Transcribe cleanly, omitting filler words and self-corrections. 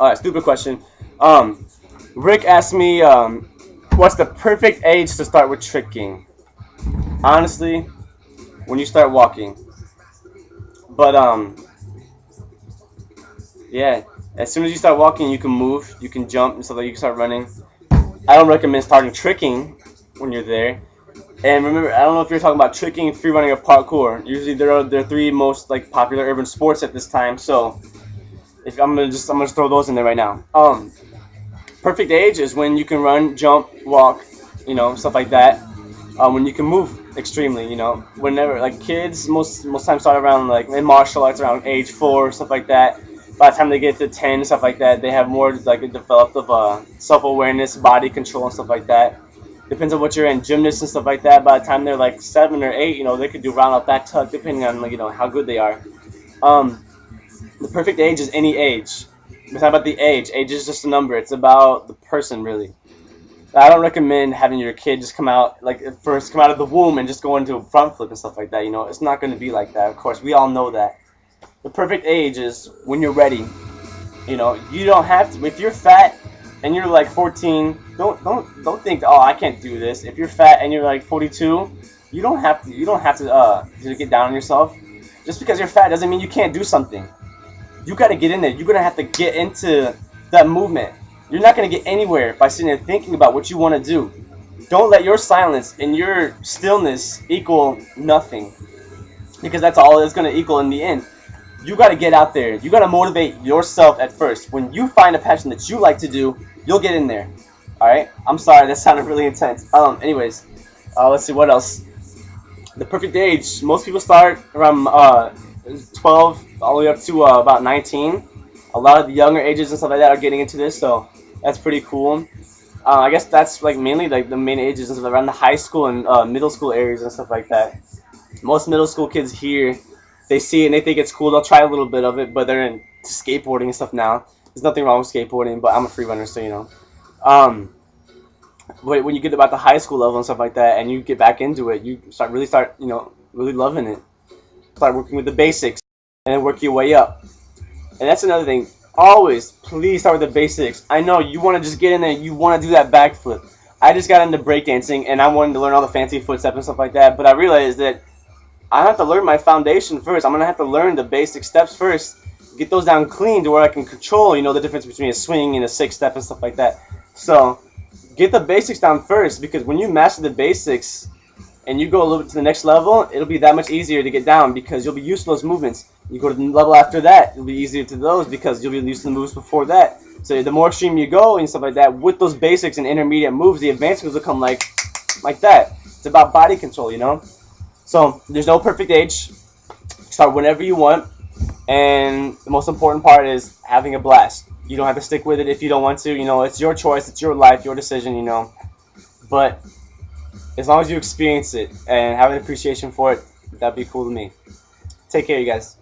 All right, stupid question. Rick asked me, what's the perfect age to start with tricking? Honestly, when you start walking. But yeah, as soon as you start walking, you can move, you can jump, and so that you can start running. I don't recommend starting tricking when you're there. And remember, I don't know if you're talking about tricking, free running, or parkour. Usually, they're three most like popular urban sports at this time. So, if I'm gonna just throw those in there right now. Perfect age is when you can run, jump, walk, stuff like that. When you can move extremely, whenever like kids most times start around like in martial arts around age 4, stuff like that. By the time they get to 10, stuff like that, they have more like a developed of self awareness, body control, and stuff like that. Depends on what you're in, gymnasts and stuff like that. By the time they're like 7 or 8, they could do round up, back tuck, depending on like how good they are. Um, the perfect age is any age. It's not about the age. Age is just a number. It's about the person, really. I don't recommend having your kid just come out like first come out of the womb and just go into a front flip and stuff like that. It's not going to be like that. Of course, we all know that. The perfect age is when you're ready. You don't have to. If you're fat and you're like 14, don't think, oh, I can't do this. If you're fat and you're like 42, you don't have to. You don't have to get down on yourself. Just because you're fat doesn't mean you can't do something. You got to get in there. You're gonna have to get into that movement. You're not gonna get anywhere by sitting there thinking about what you want to do. Don't let your silence and your stillness equal nothing, because that's all it's gonna equal in the end. You got to get out there. You got to motivate yourself at first. When you find a passion that you like to do, you'll get in there. All right. I'm sorry, that sounded really intense. Anyways, let's see what else. The perfect age. Most people start around 12 all the way up to about 19. A lot of the younger ages and stuff like that are getting into this, so that's pretty cool. I guess that's like mainly like the main ages and stuff around the high school and middle school areas and stuff like that. Most middle school kids here, they see it and they think it's cool. They'll try a little bit of it, but they're into skateboarding and stuff now. There's nothing wrong with skateboarding, but I'm a free runner, so Um, but when you get about the high school level and stuff like that, and you get back into it, you start really loving it. Start working with the basics, and then work your way up. And that's another thing. Always, please start with the basics. I know you want to just get in there. You want to do that backflip. I just got into breakdancing, and I wanted to learn all the fancy footsteps and stuff like that. But I realized that I have to learn my foundation first. I'm gonna have to learn the basic steps first. Get those down clean to where I can control, the difference between a swing and a 6 step and stuff like that. So get the basics down first, because when you master the basics and you go a little bit to the next level, it'll be that much easier to get down because you'll be used to those movements. You go to the level after that, it'll be easier to those because you'll be used to the moves before that. So the more extreme you go and stuff like that, with those basics and intermediate moves, the advanced moves will come like that. It's about body control. So there's no perfect age. Start whenever you want, and the most important part is having a blast. You don't have to stick with it if you don't want to. It's your choice, it's your life, your decision. But as long as you experience it and have an appreciation for it, that'd be cool to me. Take care, you guys.